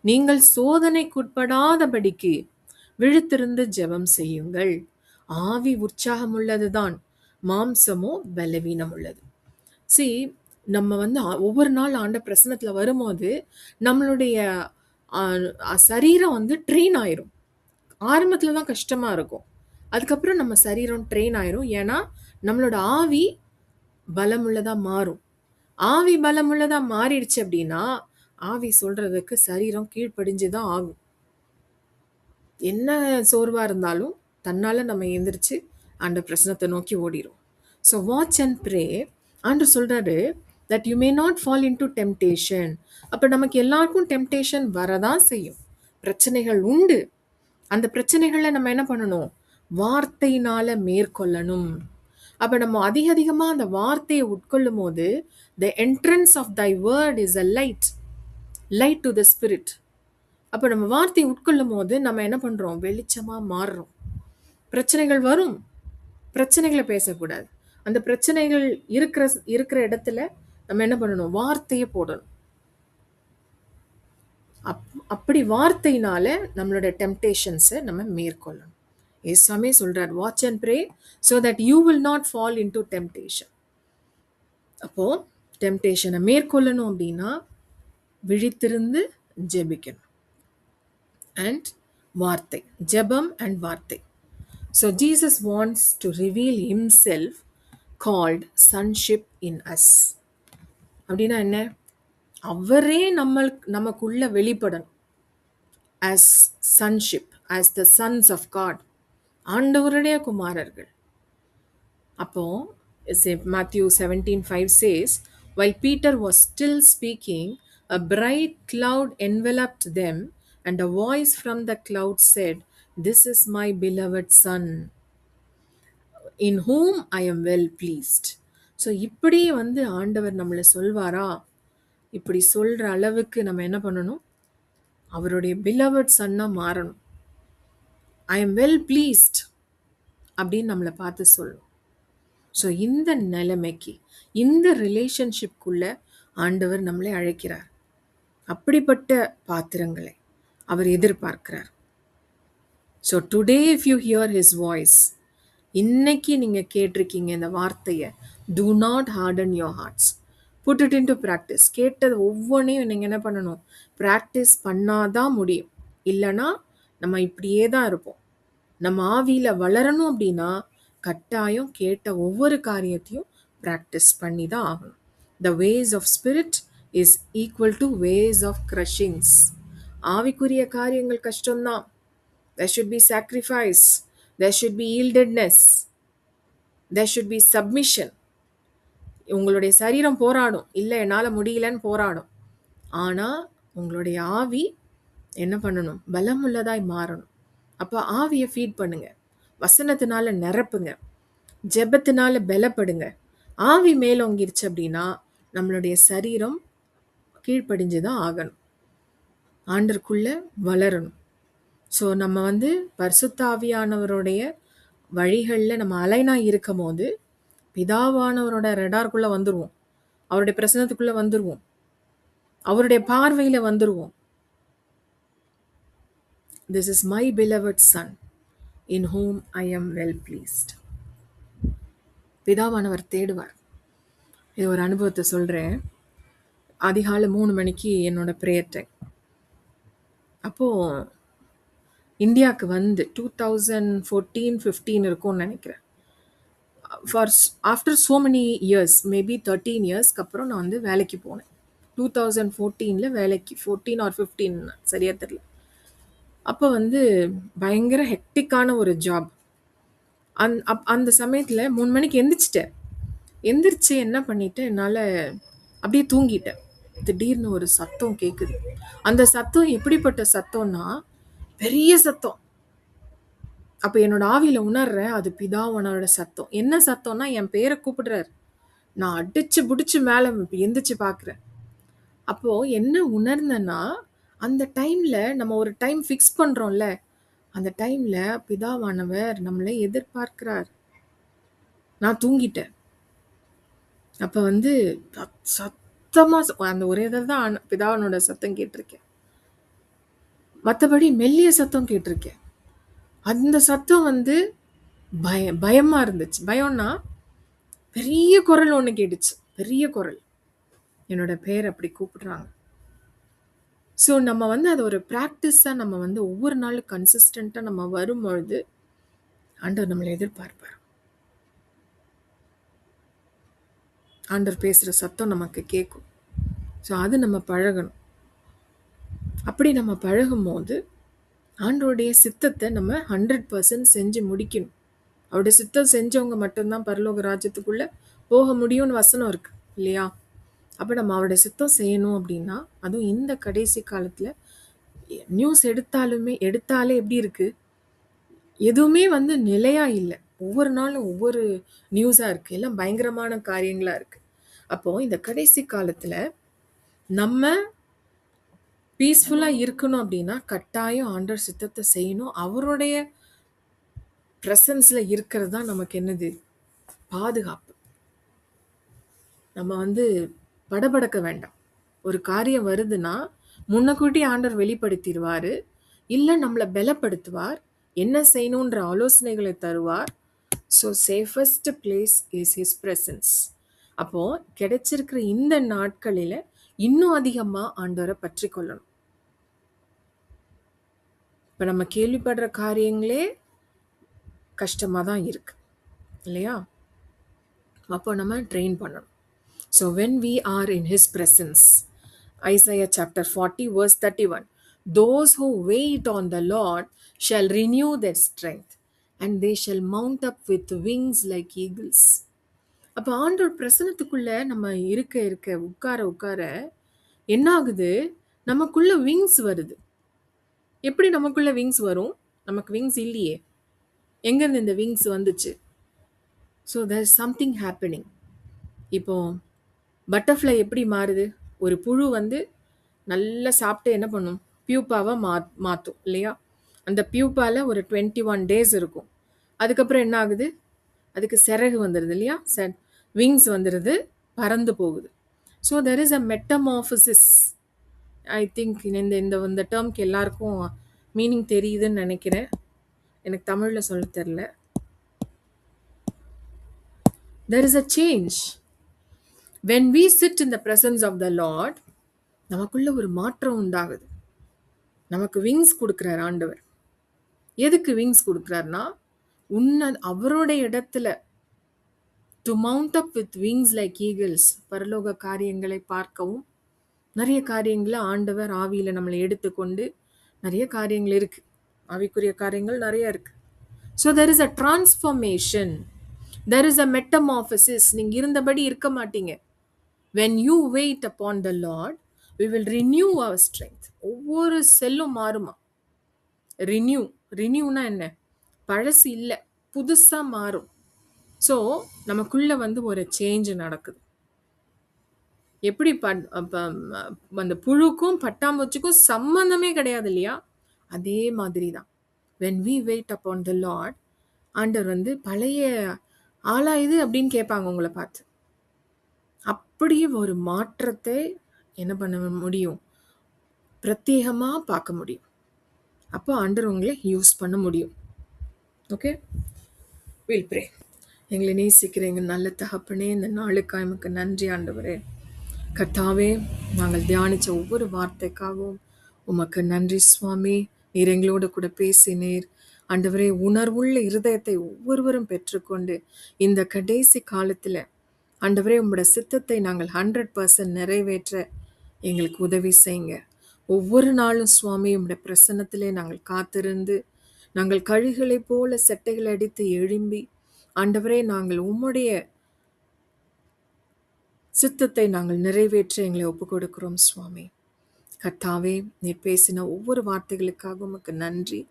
நீங்கள் சோதனைக்குட்படாதபடிக்கு விழித்திருந்து ஜெபம் செய்யுங்கள். ஆவி உற்சாகம் உள்ளதுதான், மாம்சமோ பலவீனம் உள்ளது. See, நம்ம ஒவ்வொரு நாள் ஆண்ட பிரசனத்தில் வரும்போது நம்மளுடைய சரீரம் ட்ரெயின் ஆயிரும். ஆரம்பத்தில் தான் கஷ்டமாக இருக்கும், அதுக்கப்புறம் நம்ம சரீரம் ட்ரெயின் ஆயிரும். ஏன்னா நம்மளோட ஆவி பலமுள்ளதாக மாறும். ஆவி பலமுள்ளதாக மாறிடுச்சு அப்படின்னா ஆவி சொல்கிறதுக்கு சரீரம் கீழ்ப்படிஞ்சு தான் ஆகும். என்ன சோர்வாக இருந்தாலும் தன்னால் நம்ம எந்திரிச்சு அந்த பிரச்சனத்தை நோக்கி ஓடிடும். So watch and pray. ஆண்டு சொல்கிறாரு that you may not fall in to temptation. அப்போ நமக்கு எல்லாருக்கும் டெம்டேஷன் வரதான் செய்யும், பிரச்சனைகள் உண்டு. அந்த பிரச்சனைகளை நம்ம என்ன பண்ணணும்? வார்த்தையினால் மேற்கொள்ளணும். அப்போ நம்ம அதிகமாக அந்த வார்த்தையை உட்கொள்ளும் போது the entrance of thy word is a light to the spirit. அப்போ நம்ம வார்த்தையை உட்கொள்ளும் போது நம்ம என்ன பண்ணுறோம்? வெளிச்சமாக மாறுறோம். பிரச்சனைகள் வரும், பிரச்சனைகளை பேசக்கூடாது. அந்த பிரச்சனைகள் இருக்கிற இடத்துல நம்ம என்ன பண்ணணும்? வார்த்தையை போடணும். அப்படி வார்த்தையினால நம்மளோட டெம்டேஷன்ஸை நம்ம மேற்கொள்ளணும். இயேசுவே சொல்றார், watch and pray so that you will not fall into temptation. அப்போ டெம்டேஷனை மேற்கொள்ளணும் அப்படின்னா விழித்திருந்து ஜெபிக்கணும். அண்ட் வார்த்தை, ஜெபம் அண்ட் வார்த்தை. So Jesus wants to reveal himself called sonship in us. அப்படின்னா என்ன? அவரே நமக்குள்ள வெளிப்படணும். as sonship, as the sons of God, ஆண்டவருடைய குமாரர்கள். அப்போ Matthew 17:5 says, while Peter was still speaking, a bright cloud enveloped them, and a voice from the cloud said, "This is my beloved Son, in whom I am well pleased." So இப்படி ஆண்டவர் நம்மளை சொல்வாரா? இப்படி சொல்ற அளவுக்கு நம்ம என்ன பண்ணணும்? அவருடைய beloved சன்னா மாறணும். ஐ எம் வெல் ப்ளீஸ்ட் அப்படின்னு நம்மளை பார்த்து சொல்லணும். ஸோ இந்த நிலைமைக்கு, இந்த ரிலேஷன்ஷிப்குள்ள ஆண்டவர் நம்மளை அழைக்கிறார். அப்படிப்பட்ட பாத்திரங்களை அவர் எதிர்பார்க்கிறார். So today if you here his voice, இன்னைக்கு நீங்கள் கேட்டிருக்கீங்க இந்த வார்த்தையை, do not harden your hearts, put it into practice. கேட்டது ஒவ்வொன்றையும் நீங்கள் என்ன பண்ணணும்? ப்ராக்டிஸ் பண்ணாதான் முடியும். இல்லைன்னா நம்ம இப்படியே தான் இருப்போம். நம்ம ஆவியில் வளரணும் அப்படின்னா கட்டாயம் கேட்ட ஒவ்வொரு காரியத்தையும் ப்ராக்டிஸ் பண்ணி தான் ஆகணும். The ways of spirit is equal to ways of crushings. ஆவிக்குரிய காரியங்கள் கஷ்டம்தான். there should be sacrifice, there should be yieldedness, there should be submission. உங்களுடைய சரீரம் போராடும், இல்லை என்னால் முடியலன்னு போராடும். ஆனால் உங்களுடைய ஆவி என்ன பண்ணணும்? பலமுள்ளதாய் மாறணும். அப்போ ஆவியை ஃபீட் பண்ணுங்க, வசனத்தினால நிரப்புங்க, ஜெபத்தினால பலப்படுங்க. ஆவி மேலோங்கிருச்சு அப்படின்னா நம்மளுடைய சரீரம் கீழ்ப்படிஞ்சுதான் ஆகணும், ஆண்டருக்குள்ள வளரணும். ஸோ நம்ம பரிசுத்த ஆவியானவருடைய வழிகளில் நம்ம அலைனா இருக்கும் போது பிதாவானவரோட ரெடார்க்குள்ளே வந்துடுவோம், அவருடைய பிரசனத்துக்குள்ளே வந்துடுவோம், அவருடைய பார்வையில் வந்துடுவோம். This is my beloved son, in whom I am well pleased. பிதாவானவர் தேடுவார். இது ஒரு அனுபவத்தை சொல்கிறேன். அதிகாலை 3 மணிக்கு என்னோட ப்ரேயர் டைம். அப்போது இந்தியாவுக்கு 2014-15 இருக்கும்னு நினைக்கிறேன். After so many years, maybe 13 இயர்ஸ்க்கு அப்புறம் நான் வேலைக்கு போனேன். 2014 வேலைக்கு, 14 or 15 சரியாக தெரியல. அப்போ பயங்கர ஹெக்டிக்கான ஒரு ஜாப். அந்த சமயத்தில் 3 மணிக்கு எந்திரிச்சு என்ன பண்ணிட்டேன், என்னால் அப்படியே தூங்கிட்டேன். திடீர்னு ஒரு சத்தம் கேட்குது. அந்த சத்தம் எப்படிப்பட்ட சத்தம்னா பெரிய சத்தம். அப்போ என்னோட ஆவியில் உணர்றேன், அது பிதாவானவரோட சத்தம். என்ன சத்தம்னா என் பேரை கூப்பிடுறாரு. நான் அடிச்சு பிடிச்சி மேலே எந்திரிச்சு பார்க்குறேன். அப்போது என்ன உணர்ந்தேன்னா, அந்த டைமில் நம்ம ஒரு டைம் ஃபிக்ஸ் பண்ணுறோம்ல, அந்த டைமில் பிதாவானவர் நம்மளை எதிர்பார்க்கிறார். நான் தூங்கிட்டேன். அப்போ சத்தமாக அந்த ஒரே இதில் தான் பிதாவானோட சத்தம் கேட்டிருக்கேன். மற்றபடி மெல்லிய சத்தம் கேட்டிருக்கேன். அந்த சத்தம் பயமாக இருந்துச்சு. பயம்னா பெரிய குரல் ஒன்று கேட்டுச்சு, பெரிய குரல். என்னோட பேர் அப்படி கூப்பிடுறாங்க. ஸோ நம்ம அது ஒரு ப்ராக்டிஸாக நம்ம ஒவ்வொரு நாளும் கன்சிஸ்டண்ட்டாக நம்ம வரும்பொழுது ஆண்டவர் நம்மளை எதிர்பார்ப்பார். ஆண்டவர் பேசுகிற சத்தம் நமக்கு கேட்கும். ஸோ அது நம்ம பழகணும். அப்படி நம்ம பழகும் போது ஆண்டவருடைய சித்தத்தை நம்ம 100% செஞ்சு முடிக்கணும். அவருடைய சித்தம் செஞ்சவங்க மட்டும்தான் பரலோக ராஜ்யத்துக்குள்ளே போக முடியும்னு வசனம் இருக்கு இல்லையா? அப்போ நம்ம அவருடைய சித்தம் செய்யணும் அப்படின்னா, அதுவும் இந்த கடைசி காலத்தில் நியூஸ் எடுத்தாலே எப்படி இருக்குது? எதுவுமே நிலையாக இல்லை. ஒவ்வொரு நாளும் ஒவ்வொரு நியூஸாக இருக்குது, எல்லாம் பயங்கரமான காரியங்களாக இருக்குது. அப்போது இந்த கடைசி காலத்தில் நம்ம பீஸ்ஃபுல்லாக இருக்கணும் அப்படின்னா கட்டாயம் ஆண்டவர் சித்தத்தை செய்யணும். அவருடைய ப்ரெசன்ஸில் இருக்கிறது தான் நமக்கு என்னது? பாதுகாப்பு. நம்ம படபடக்க வேண்டாம். ஒரு காரியம் வருதுன்னா முன்னக்கூட்டி ஆண்டவர் வெளிப்படுத்திடுவார், இல்லை நம்மளை பலப்படுத்துவார், என்ன செய்யணுன்ற ஆலோசனைகளை தருவார். So safest place is his presence. அப்போது கிடைச்சிருக்கிற இந்த நாட்களில் இன்னும் அதிகமாக ஆண்டவரை பற்றி கொள்ளணும். இப்போ நம்ம கேள்விப்படுற காரியங்களே கஷ்டமாக தான் இருக்கு இல்லையா? அப்போ நம்ம ட்ரெயின் பண்ணணும். So when we are in his presence, Isaiah chapter 40 verse 31, those who wait on the Lord shall renew their strength and they shall mount up with wings like eagles. அப்போ ஆண்டவர் பிரசனத்துக்குள்ள நம்ம இருக்க இருக்க உட்கார உட்கார என்ன ஆகுது, நமக்குள்ள விங்ஸ் வருது. எப்படி நமக்குள்ள விங்ஸ் வரும்? நமக்கு விங்ஸ் இல்லையே, எங்கேருந்து இந்த விங்ஸ் வந்துச்சு? So there is something happening. இப்போ பட்டர்ஃப்ளை எப்படி மாறுது? ஒரு புழு வந்து நல்லா சாப்பிட்டு என்ன பண்ணும்? பியூப்பாவை மாற்றும் இல்லையா? அந்த பியூப்பால ஒரு 21 days இருக்கும். அதுக்கப்புறம் என்ன ஆகுது? அதுக்கு சிறகு வந்துடுது இல்லையா? விங்ஸ் வந்துடுது, பறந்து போகுது. So there is a metamorphosis. I think இந்த இந்த இந்த டேர்ம்க்கு எல்லாருக்கும் மீனிங் தெரியுதுன்னு நினைக்கிறேன். எனக்கு தமிழில் சொல்ல தெரில. There is a change. When we sit in the presence of the Lord, நமக்குள்ள ஒரு மாற்றம் உண்டாகுது. நமக்கு விங்ஸ் கொடுக்குறார் ஆண்டவர். எதுக்கு விங்ஸ் கொடுக்குறாருன்னா, அவருடைய இடத்துல to mount up with wings like eagles, பரலோக காரியங்களை பார்க்கவும், நிறைய காரியங்களை ஆண்டவர் ஆவியில் நம்மளை எடுத்துக்கொண்டு, நிறைய காரியங்கள் இருக்கு, ஆவிக்குரிய காரியங்கள் நிறைய இருக்கு. So there is a transformation, there is a metamorphosis. நீங்கள் இருந்தபடி இருக்க மாட்டீங்க. when you wait upon the Lord, we will renew our strength. ஒவ்வொரு செல்லும் மாறுமா? ரினியூனா என்ன? பழசு இல்லை, புதுசா மாறும். ஸோ நமக்குள்ள வந்து ஒரு சேஞ்ச் நடக்குது. எப்படி அந்த புழுக்கும் பட்டாம்பூச்சிக்கும் சம்பந்தமே கிடையாது இல்லையா? அதே மாதிரி தான் when we wait upon the Lord, ஆண்டவர் வந்து பழைய ஆளா இது அப்படின்னு கேட்பாங்க உங்களை பார்த்து. அப்படியே ஒரு மாற்றத்தை என்ன பண்ண முடியும்? பிரத்யேகமா பார்க்க முடியும். அப்போ ஆண்டவர் உங்களை யூஸ் பண்ண முடியும். Okay, will pray. எங்களை நேசிக்கிற எங்கள் நல்ல தகப்பனே, இந்த நாளுக்காக எமக்கு நன்றி ஆண்டவரே. கர்த்தாவே, நாங்கள் தியானித்த ஒவ்வொரு வார்த்தைக்காகவும் உமக்கு நன்றி சுவாமி. நீர் எங்களோட கூட பேசினீர் ஆண்டவரே. உணர்வுள்ள இருதயத்தை ஒவ்வொருவரும் பெற்றுக்கொண்டு இந்த கடைசி காலத்தில் ஆண்டவரே உங்களோட சித்தத்தை நாங்கள் 100% நிறைவேற்ற எங்களுக்கு உதவி செய்யுங்க. ஒவ்வொரு நாளும் சுவாமி உங்களுடைய பிரசன்னத்திலே நாங்கள் காத்திருந்து, நாங்கள் கழுகளை போல செட்டைகளை அடித்து எழும்பி ஆண்டவரே நாங்கள் உம்முடைய சித்தத்தை நாங்கள் நிறைவேற்ற எங்களை ஒப்பு கொடுக்கிறோம் சுவாமி. கர்த்தாவே, நீர் பேசின ஒவ்வொரு வார்த்தைகளுக்காக உமக்கு நன்றி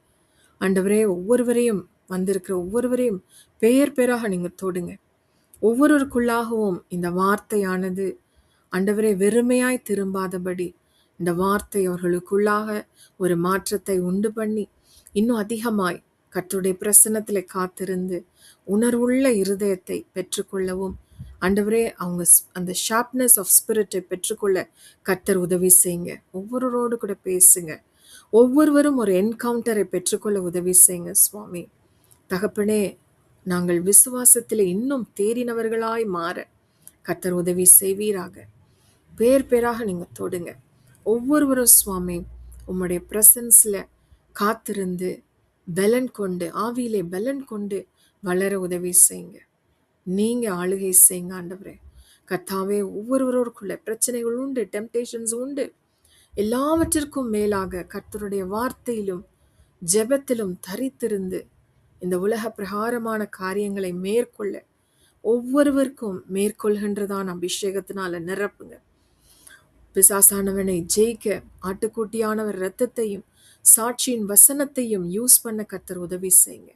ஆண்டவரே. ஒவ்வொருவரையும் வந்திருக்கிற ஒவ்வொருவரையும் பெயர் பெயராக நீங்கள் தொடுங்க. ஒவ்வொருவருக்குள்ளாகவும் இந்த வார்த்தையானது ஆண்டவரே வெறுமையாய் திரும்பாதபடி இந்த வார்த்தை அவர்களுக்குள்ளாக ஒரு மாற்றத்தை உண்டு பண்ணி இன்னும் அதிகமாய் கர்த்தருடைய பிரசன்னத்தில் காத்திருந்து உணர்வுள்ள இருதயத்தை பெற்றுக்கொள்ளவும் ஆண்டவரே அவங்க அந்த ஷார்ப்னஸ் ஆஃப் ஸ்பிரிட்டை பெற்றுக்கொள்ள கர்த்தர் உதவி செய்யுங்க. ஒவ்வொருவரோடு கூட பேசுங்க. ஒவ்வொருவரும் ஒரு என்கவுண்டரை பெற்றுக்கொள்ள உதவி செய்யுங்க சுவாமி. தகப்பனே, நாங்கள் விசுவாசத்தில் இன்னும் தேறினவர்களாய் மாற கர்த்தர் உதவி செய்வீராக. பேர் பேராக நீங்கள் தொடுங்க. ஒவ்வொருவரும் சுவாமி உம்முடைய பிரசன்ஸில் காத்திருந்து பலன் கொண்டு, ஆவியிலே பலன் கொண்டு வளர உதவி செய்யுங்க. நீங்கள் ஆளுகை செய்யுங்க ஆண்டவரே. கர்த்தாவே, ஒவ்வொருவரோருக்குள்ள பிரச்சனைகள் உண்டு, டெம்டேஷன்ஸ் உண்டு. எல்லாவற்றிற்கும் மேலாக கர்த்தருடைய வார்த்தையிலும் ஜெபத்திலும் தரித்திருந்து இந்த உலக பிரகாரமான காரியங்களை மேற்கொள்ள ஒவ்வொருவருக்கும் மேற்கொள்கின்றதான் அபிஷேகத்தினால நிரப்புங்க. பிசாசானவனை ஜெயிக்க ஆட்டுக்குட்டியானவர் இரத்தத்தையும் சாட்சியின் வசனத்தையும் யூஸ் பண்ண கர்த்தர் உதவி செய்யுங்க.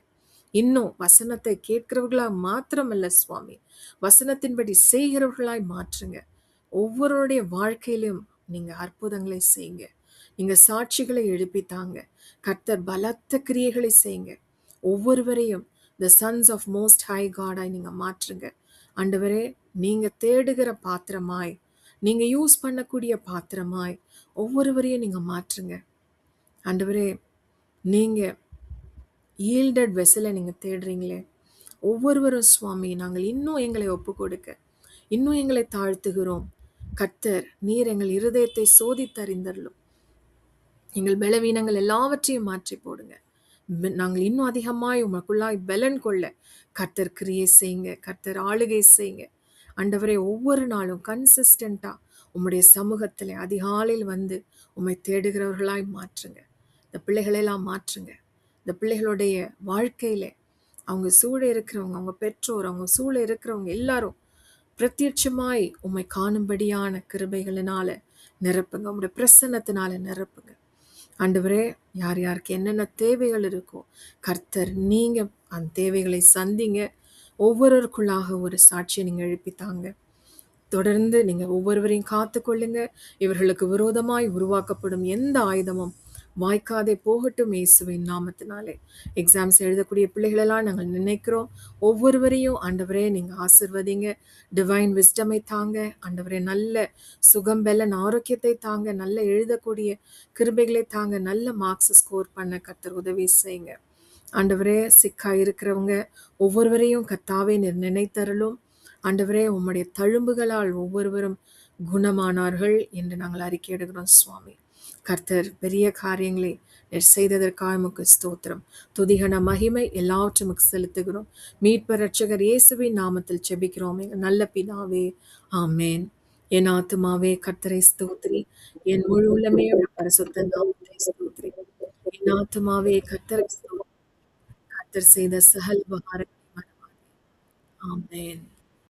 இன்னும் வசனத்தை கேட்கிறவர்களாய் மாத்திரமல்ல சுவாமி, வசனத்தின்படி செய்கிறவர்களாய் மாற்றுங்க. ஒவ்வொருடைய வாழ்க்கையிலும் நீங்க அற்புதங்களை செய்யுங்க. நீங்க சாட்சிகளை எழுப்பித்தாங்க. கர்த்தர் பலத்த கிரியைகளை செய்யுங்க. ஒவ்வொருவரையும் த சன்ஸ் ஆஃப் மோஸ்ட் ஹை காடாய் நீங்க மாற்றுங்க ஆண்டவரே. நீங்க தேடுகிற பாத்திரமாய், நீங்க யூஸ் பண்ணக்கூடிய பாத்திரமாய் ஒவ்வொருவரையும் நீங்க மாற்றுங்க ஆண்டவரே. நீங்க ஈல்டட் வெசலை நீங்க தேடுறீங்களே, ஒவ்வொருவரும் சுவாமி நாங்கள் இன்னும் எங்களை ஒப்பு கொடுக்க இன்னும் எங்களை தாழ்த்துகிறோம். கர்த்தர் நீர் எங்கள் இருதயத்தை சோதித்தறிந்தருளும். எங்கள் பலவீனங்கள் எல்லாவற்றையும் மாற்றி போடுங்க. நாங்கள் இன்னும் அதிகமாய் உமக்குள்ளாய் பலன் கொள்ள கர்த்தர் கிரியை செய்யுங்க, கர்த்தர் ஆளுகை செய்யுங்க. ஆண்டவரே, ஒவ்வொரு நாளும் கன்சிஸ்டண்டா உம்முடைய சமூகத்திலே அதிகாலையில் வந்து உம்மை தேடுகிறவர்களாய் மாற்றுங்க. இந்த பிள்ளைகளெல்லாம் மாற்றுங்க. இந்த பிள்ளைகளுடைய வாழ்க்கையில அவங்க சூழ இருக்கிறவங்க, அவங்க பெற்றோர், அவங்க சூழ இருக்கிறவங்க எல்லாரும் பிரத்யட்சமாய் உம்மை காணும்படியான கிருபைகளினால நிரப்புங்க. உம்முடைய பிரசன்னத்தினால நிரப்புங்க. ஆண்டவரே, யார் யாருக்கு என்னென்ன தேவைகள் இருக்கோ கர்த்தர் நீங்க அந்த தேவைகளை சந்திங்க. ஒவ்வொருவருக்குள்ளாக ஒரு சாட்சியை நீங்க எழுப்பித்தாங்க. தொடர்ந்து நீங்க ஒவ்வொருவரையும் காத்துக்கொள்ளுங்க. இவர்களுக்கு விரோதமாய் உருவாக்கப்படும் எந்த ஆயுதமும் வாய்க்காதே போகட்டும் இயேசுவின் நாமத்தினாலே. எக்ஸாம்ஸ் எழுதக்கூடிய பிள்ளைகளெல்லாம் நாங்கள் நினைக்கிறோம். ஒவ்வொருவரையும் ஆண்டவரே நீங்க ஆசிர்வதிங்க. டிவைன் விஸ்டமை தாங்க. ஆண்டவரே, நல்ல சுகம் பெலன் ஆரோக்கியத்தை தாங்க. நல்ல எழுதக்கூடிய கிருபைகளை தாங்க. நல்ல மார்க்ஸ் ஸ்கோர் பண்ண கர்த்தர் உதவி செய்யுங்க. ஆண்டவரே, சிக்கா இருக்கிறவங்க ஒவ்வொருவரையும் கர்த்தாவே நீர் நினைத்தருளும். ஆண்டவரே, உம்முடைய தழும்புகளால் ஒவ்வொருவரும் குணமானார்கள் என்று நாங்கள் அறிக்கையிடுகிறோம் சுவாமி. கர்த்தர் பெரிய காரியங்களை நீர் செய்ததற்காக உமக்கு ஸ்தோத்திரம். துதிகன மகிமை எல்லாவற்றும் உமக்கு செலுத்துகிறோம். மீட்பர் இரட்சகர் இயேசுவின் நாமத்தில் ஜெபிக்கிறோம் எங்கள் நல்ல பிதாவே, ஆமென். என் ஆத்துமாவே கர்த்தரை ஸ்தோத்திரி, என் முழு உள்ளமே அவருடைய பரிசுத்த நாமத்தை ஸ்தோத்திரி. என் ஆத்துமாவே கர்த்தரை ஸ்தோத்திரி, கர்த்தர் செய்த சகல உபகாரங்களை மறவாதே. ஆமென்.